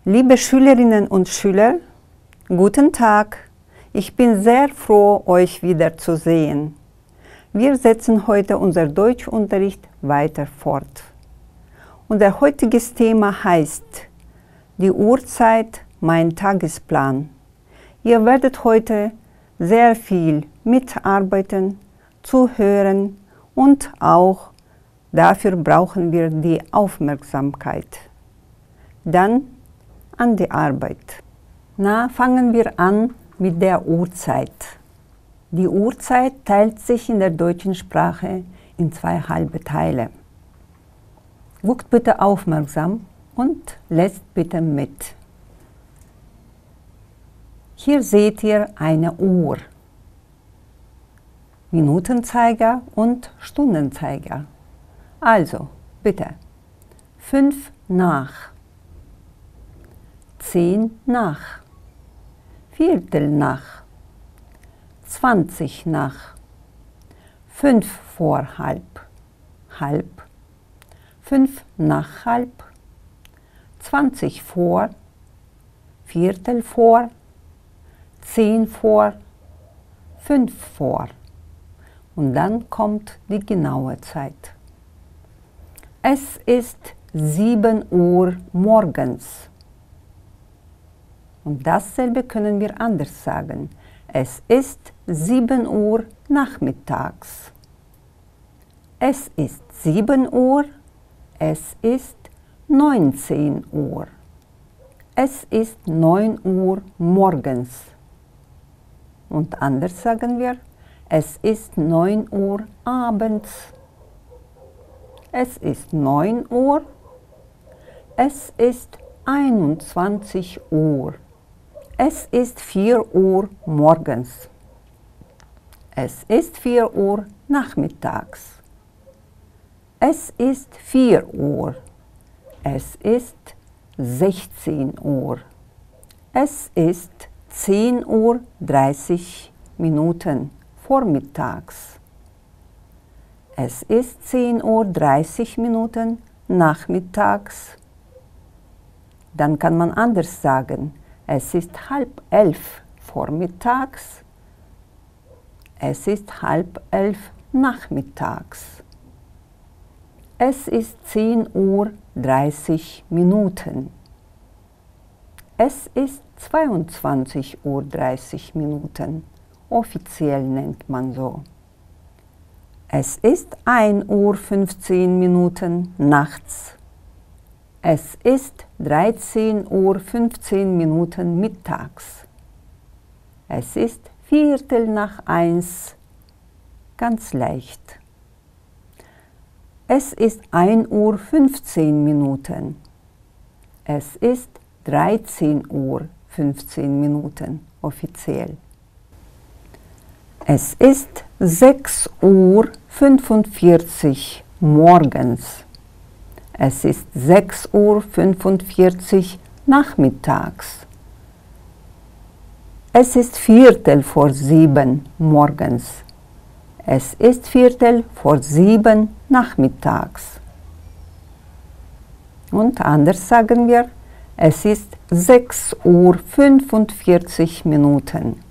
Liebe Schülerinnen und Schüler, guten Tag. Ich bin sehr froh, euch wiederzusehen. Wir setzen heute unser Deutschunterricht weiter fort. Unser heutiges Thema heißt die Uhrzeit, mein Tagesplan. Ihr werdet heute sehr viel mitarbeiten, zuhören und auch dafür brauchen wir die Aufmerksamkeit. Dann an die Arbeit. Na, fangen wir an mit der Uhrzeit. Die Uhrzeit teilt sich in der deutschen Sprache in 2 halbe Teile. Guckt bitte aufmerksam und lest bitte mit. Hier seht ihr eine Uhr, Minutenzeiger und Stundenzeiger. Also, bitte, 5 nach, 10 nach, Viertel nach, 20 nach, 5 vor halb, halb, 5 nach halb, 20 vor, Viertel vor, 10 vor, 5 vor. Und dann kommt die genaue Zeit. Es ist 7 Uhr morgens. Und dasselbe können wir anders sagen. Es ist 7 Uhr nachmittags. Es ist 7 Uhr. Es ist 19 Uhr. Es ist 9 Uhr morgens. Und anders sagen wir, es ist 9 Uhr abends. Es ist 9 Uhr. Es ist 21 Uhr. Es ist 4 Uhr morgens. Es ist 4 Uhr nachmittags. Es ist 4 Uhr. Es ist 16 Uhr. Es ist 10 Uhr 30 Minuten vormittags. Es ist 10 Uhr 30 Minuten nachmittags. Dann kann man anders sagen. Es ist 10:30 vormittags. Es ist 10:30 nachmittags. Es ist 10 Uhr 30 Minuten. Es ist 22 Uhr 30 Minuten. Offiziell nennt man so. Es ist 1 Uhr 15 Minuten nachts. Es ist 13 Uhr 15 Minuten mittags. Es ist 1:15, ganz leicht. Es ist 1 Uhr 15 Minuten. Es ist 13 Uhr 15 Minuten, offiziell. Es ist 6 Uhr 45 morgens. Es ist 6 Uhr 45 nachmittags. Es ist 6:15 morgens. Es ist 6:15 nachmittags. Und anders sagen wir, es ist 6 Uhr 45 Minuten.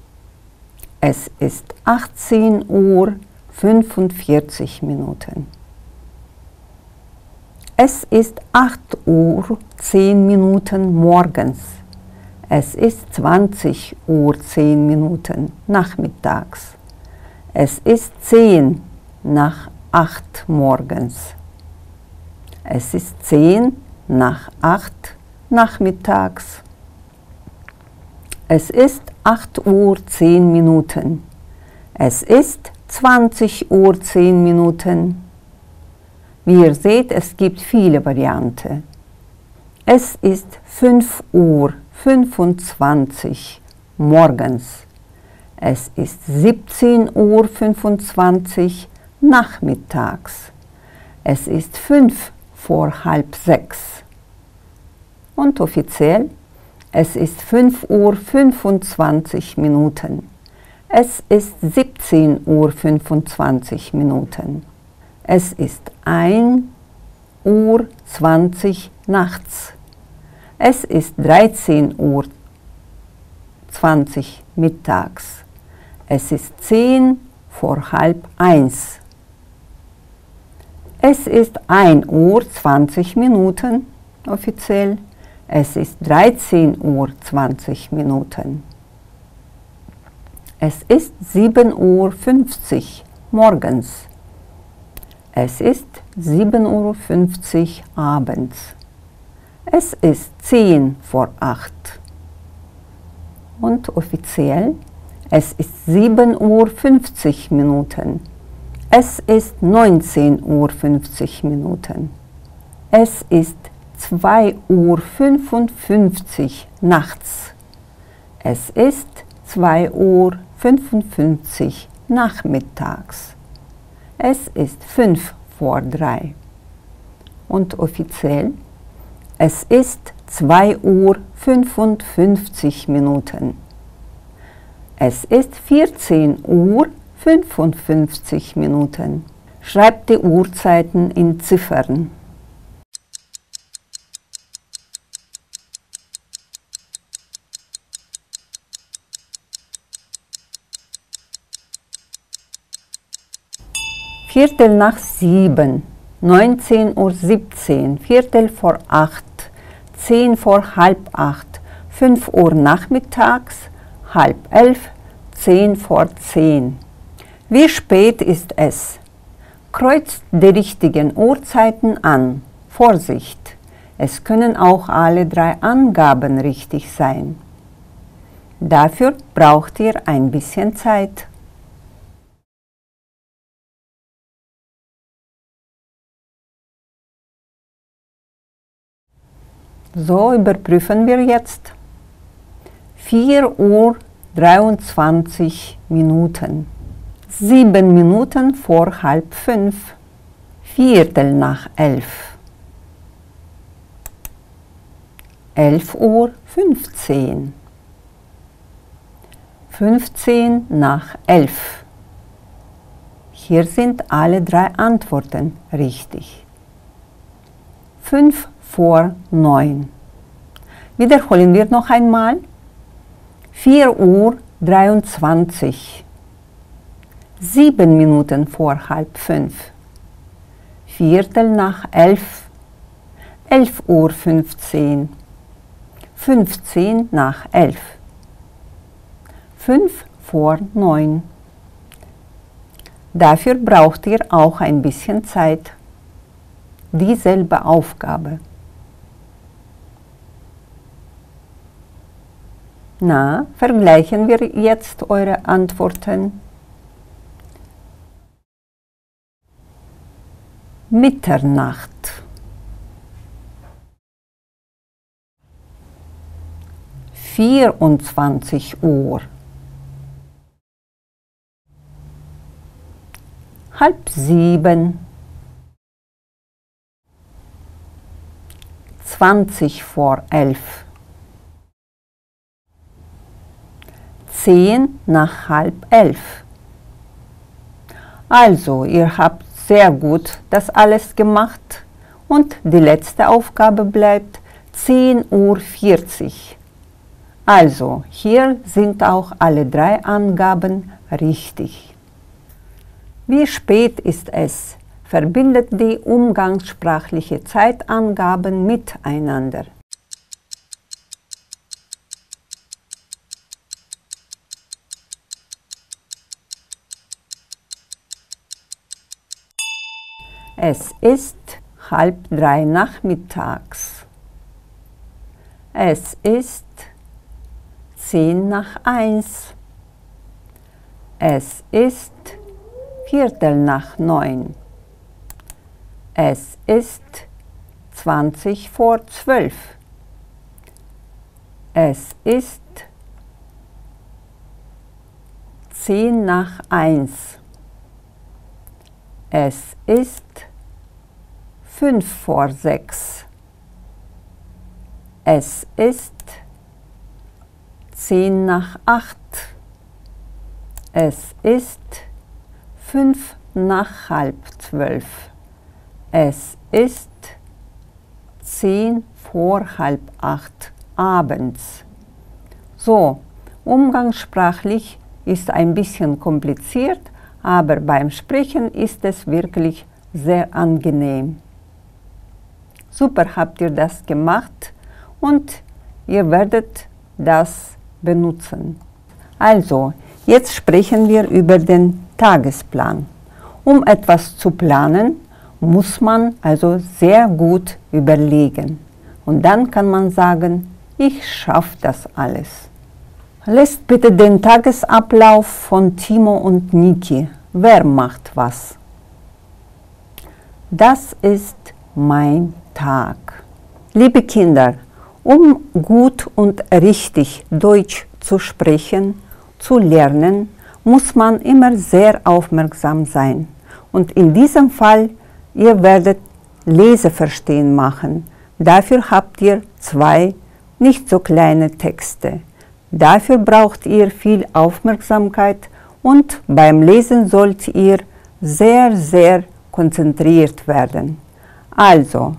Es ist 18 Uhr 45 Minuten. Es ist 8 Uhr 10 Minuten morgens. Es ist 20 Uhr 10 Minuten nachmittags. Es ist 10 nach 8 morgens. Es ist 10 nach 8 nachmittags. Es ist 8 Uhr 10 Minuten. Es ist 20 Uhr 10 Minuten. Wie ihr seht, es gibt viele Varianten. Es ist 5 Uhr 25 morgens. Es ist 17 Uhr 25 nachmittags. Es ist 5 vor halb 6. Und offiziell, es ist 5 Uhr 25 Minuten. Es ist 17 Uhr 25 Minuten. Es ist 1 Uhr 20 nachts. Es ist 13:20 Uhr mittags. Es ist 1:10 vor 12:30. Es ist 1:20 Uhr offiziell. Es ist 13:20 Uhr. Es ist 7:50 Uhr morgens. Es ist 7:50 Uhr abends. Es ist 7:50 und offiziell, es ist 7:50 Uhr. Es ist 19:50 Uhr. Es ist 2:55 Uhr nachts. Es ist 2:55 Uhr nachmittags. Es ist 3:05 und offiziell, es ist 2:55 Uhr. Es ist 14:55 Uhr. Schreibt die Uhrzeiten in Ziffern. Viertel nach 7, 19:17 Uhr, 7:45, 7:10 vor 7:30, 5 Uhr nachmittags, 10:30, 10:10 Uhr. Wie spät ist es? Kreuzt die richtigen Uhrzeiten an. Vorsicht! Es können auch alle 3 Angaben richtig sein. Dafür braucht ihr ein bisschen Zeit. So überprüfen wir jetzt. 4:23 Uhr. 7 Minuten vor 4:30. 11:15 Uhr. 11:15. Hier sind alle 3 Antworten richtig. 8:55. Wiederholen wir noch einmal. 4:23 Uhr. 7 Minuten vor 4:30. 11:15. 11:15 Uhr. 11:15. 8:55. Dafür braucht ihr auch ein bisschen Zeit. Dieselbe Aufgabe. Na, vergleichen wir jetzt eure Antworten. Mitternacht. 24 Uhr. 6:30. 11:20. 11:10. Also, ihr habt sehr gut das alles gemacht und die letzte Aufgabe bleibt 10:40 Uhr. Also, hier sind auch alle 3 Angaben richtig. Wie spät ist es? Verbindet die umgangssprachliche Zeitangaben miteinander. Es ist 2:30 nachmittags. Es ist 1:10. Es ist 9:15. Es ist 11:20. Es ist 1:10. Es ist 5:05. Es ist 7:50. Es ist 11:55. Es ist 10 vor halb 8 abends. So, umgangssprachlich ist ein bisschen kompliziert, aber beim Sprechen ist es wirklich sehr angenehm. Super, habt ihr das gemacht und ihr werdet das benutzen. Also, jetzt sprechen wir über den Tagesplan. Um etwas zu planen, muss man also sehr gut überlegen. Und dann kann man sagen, ich schaffe das alles. Lest bitte den Tagesablauf von Timo und Niki. Wer macht was? Das ist mein Tag. Liebe Kinder, um gut und richtig Deutsch zu sprechen, zu lernen, muss man immer sehr aufmerksam sein. Und in diesem Fall, ihr werdet Leseverstehen machen. Dafür habt ihr 2 nicht so kleine Texte. Dafür braucht ihr viel Aufmerksamkeit und beim Lesen sollt ihr sehr, sehr konzentriert werden. Also,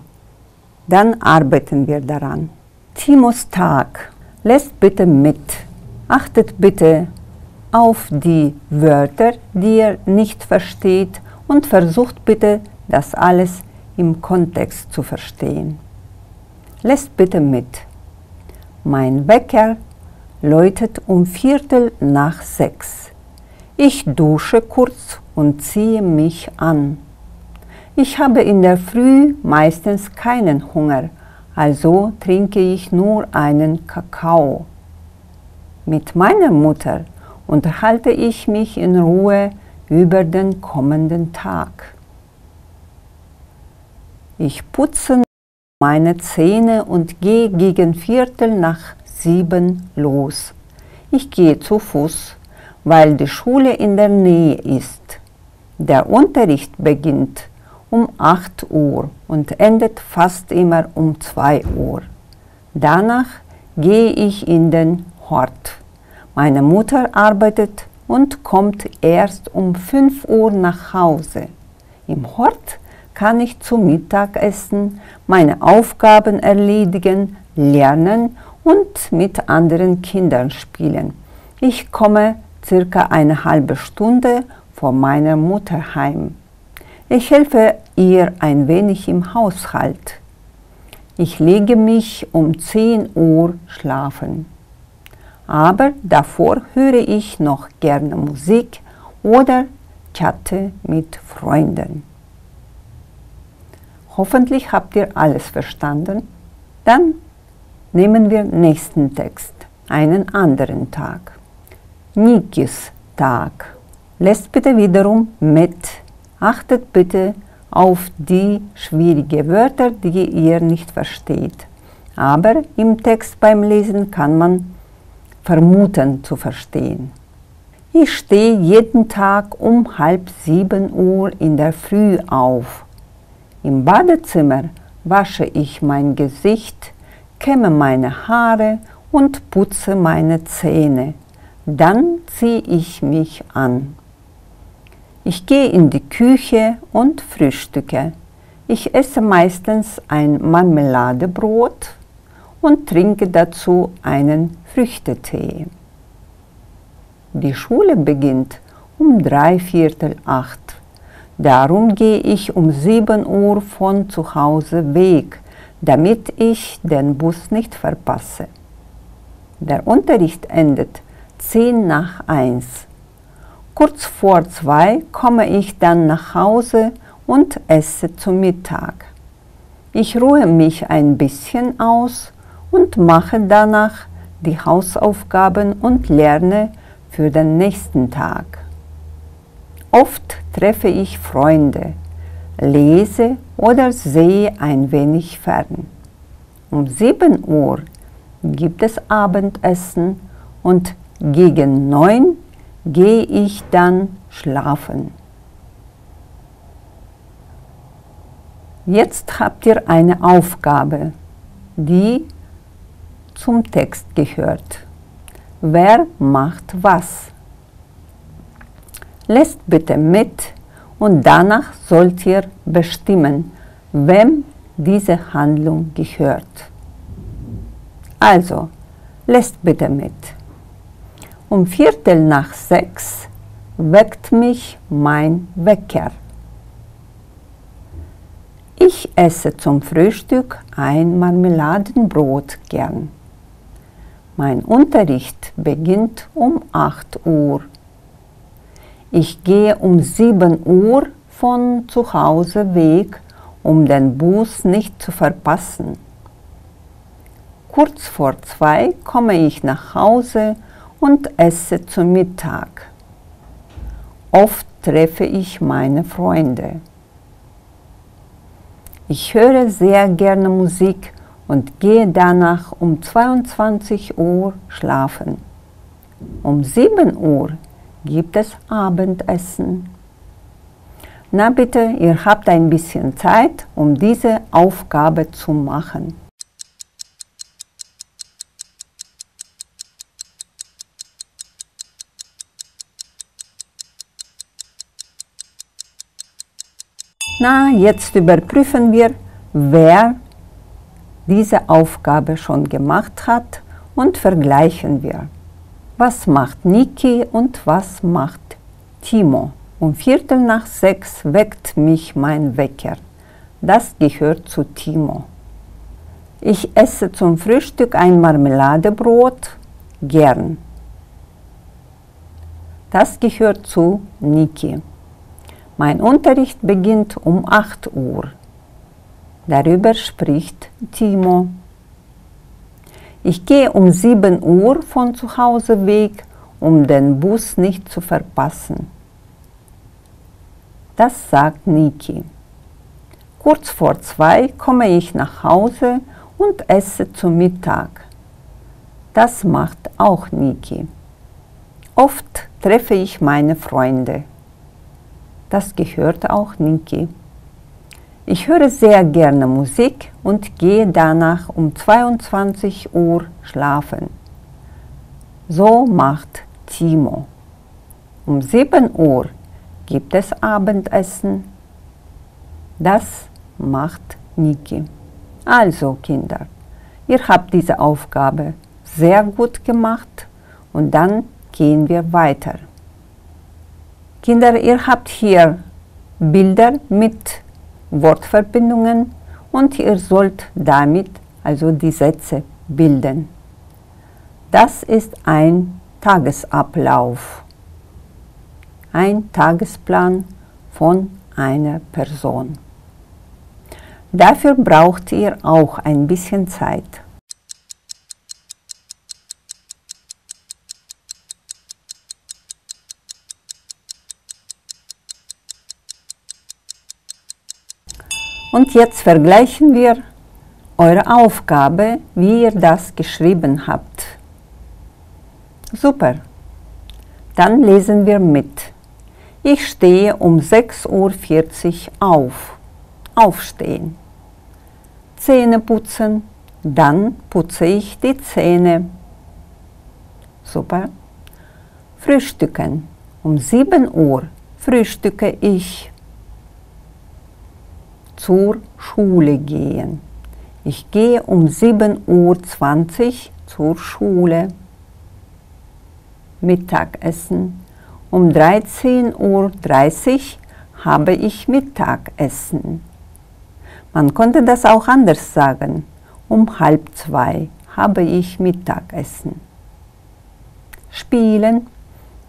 dann arbeiten wir daran. Timos Tag. Lest bitte mit. Achtet bitte auf die Wörter, die ihr nicht versteht und versucht bitte, das alles im Kontext zu verstehen. Lest bitte mit. Mein Wecker läutet um 5:45. Ich dusche kurz und ziehe mich an. Ich habe in der Früh meistens keinen Hunger, also trinke ich nur einen Kakao. Mit meiner Mutter unterhalte ich mich in Ruhe über den kommenden Tag. Ich putze meine Zähne und gehe gegen 6:45 los. Ich gehe zu Fuß, weil die Schule in der Nähe ist. Der Unterricht beginnt um 8 Uhr und endet fast immer um 2 Uhr. Danach gehe ich in den Hort. Meine Mutter arbeitet und kommt erst um 5 Uhr nach Hause. Im Hort kann ich zu Mittag essen, meine Aufgaben erledigen, lernen und mit anderen Kindern spielen. Ich komme circa eine halbe Stunde vor meiner Mutter heim. Ich helfe ihr ein wenig im Haushalt. Ich lege mich um 10 Uhr schlafen. Aber davor höre ich noch gerne Musik oder chatte mit Freunden. Hoffentlich habt ihr alles verstanden. Dann nehmen wir nächsten Text, einen anderen Tag. Nikis Tag. Lest bitte wiederum mit. Achtet bitte auf die schwierigen Wörter, die ihr nicht versteht. Aber im Text beim Lesen kann man vermuten zu verstehen. Ich stehe jeden Tag um 6:30 Uhr in der Früh auf. Im Badezimmer wasche ich mein Gesicht, kämme meine Haare und putze meine Zähne. Dann ziehe ich mich an. Ich gehe in die Küche und frühstücke. Ich esse meistens ein Marmeladebrot und trinke dazu einen Früchtetee. Die Schule beginnt um 7:45. Darum gehe ich um 7 Uhr von zu Hause weg, damit ich den Bus nicht verpasse. Der Unterricht endet 1:10. Kurz vor 2 komme ich dann nach Hause und esse zu Mittag. Ich ruhe mich ein bisschen aus und mache danach die Hausaufgaben und lerne für den nächsten Tag. Oft treffe ich Freunde, lese oder sehe ein wenig fern. Um 7 Uhr gibt es Abendessen und gegen 9 gehe ich dann schlafen. Jetzt habt ihr eine Aufgabe, die zum Text gehört. Wer macht was? Lest bitte mit und danach sollt ihr bestimmen, wem diese Handlung gehört. Also, lest bitte mit. Um 5:45 weckt mich mein Wecker. Ich esse zum Frühstück ein Marmeladenbrot gern. Mein Unterricht beginnt um 8 Uhr. Ich gehe um 7 Uhr von zu Hause weg, um den Bus nicht zu verpassen. Kurz vor 2 komme ich nach Hause und esse zu Mittag. Oft treffe ich meine Freunde. Ich höre sehr gerne Musik und gehe danach um 22 Uhr schlafen. Um 7 Uhr gibt es Abendessen. Na bitte, ihr habt ein bisschen Zeit, um diese Aufgabe zu machen. Na, jetzt überprüfen wir, wer diese Aufgabe schon gemacht hat und vergleichen wir. Was macht Niki und was macht Timo? Um 5:45 weckt mich mein Wecker. Das gehört zu Timo. Ich esse zum Frühstück ein Marmeladebrot gern. Das gehört zu Niki. Mein Unterricht beginnt um 8 Uhr. Darüber spricht Timo. Ich gehe um 7 Uhr von zu Hause weg, um den Bus nicht zu verpassen. Das sagt Niki. Kurz vor 2 komme ich nach Hause und esse zu Mittag. Das macht auch Niki. Oft treffe ich meine Freunde. Das gehört auch Niki. Ich höre sehr gerne Musik und gehe danach um 22 Uhr schlafen. So macht Timo. Um 7 Uhr gibt es Abendessen. Das macht Niki. Also Kinder, ihr habt diese Aufgabe sehr gut gemacht und dann gehen wir weiter. Kinder, ihr habt hier Bilder mit Wortverbindungen und ihr sollt damit also die Sätze bilden. Das ist ein Tagesablauf, ein Tagesplan von einer Person. Dafür braucht ihr auch ein bisschen Zeit. Und jetzt vergleichen wir eure Aufgabe, wie ihr das geschrieben habt. Super. Dann lesen wir mit. Ich stehe um 6:40 Uhr auf. Aufstehen. Zähne putzen. Dann putze ich die Zähne. Super. Frühstücken. Um 7 Uhr frühstücke ich. Zur Schule gehen. Ich gehe um 7:20 Uhr zur Schule. Mittagessen. Um 13:30 Uhr habe ich Mittagessen. Man konnte das auch anders sagen. Um 1:30 habe ich Mittagessen. Spielen.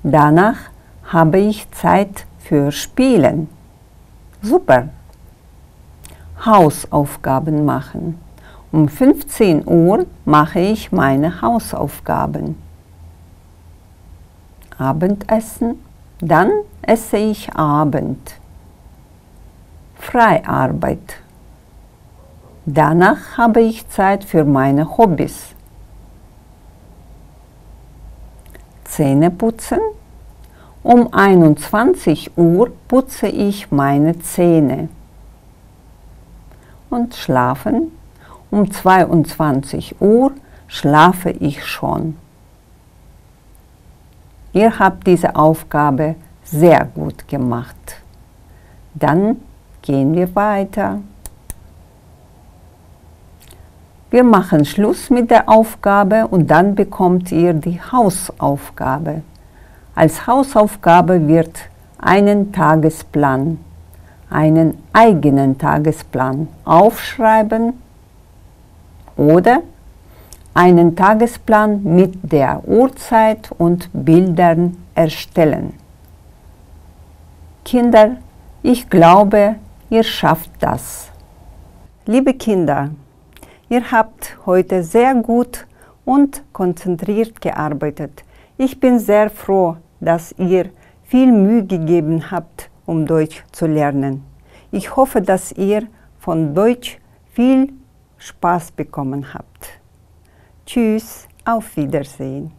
Danach habe ich Zeit für Spielen. Super. Hausaufgaben machen. Um 15 Uhr mache ich meine Hausaufgaben. Abendessen. Dann esse ich Abend. Freiarbeit. Danach habe ich Zeit für meine Hobbys. Zähne putzen. Um 21 Uhr putze ich meine Zähne. Und schlafen. Um 22 Uhr schlafe ich schon. Ihr habt diese Aufgabe sehr gut gemacht. Dann gehen wir weiter. Wir machen Schluss mit der Aufgabe und dann bekommt ihr die Hausaufgabe. Als Hausaufgabe wird einen Tagesplan, einen eigenen Tagesplan aufschreiben oder einen Tagesplan mit der Uhrzeit und Bildern erstellen. Kinder, ich glaube, ihr schafft das. Liebe Kinder, ihr habt heute sehr gut und konzentriert gearbeitet. Ich bin sehr froh, dass ihr viel Mühe gegeben habt, um Deutsch zu lernen. Ich hoffe, dass ihr von Deutsch viel Spaß bekommen habt. Tschüss, auf Wiedersehen.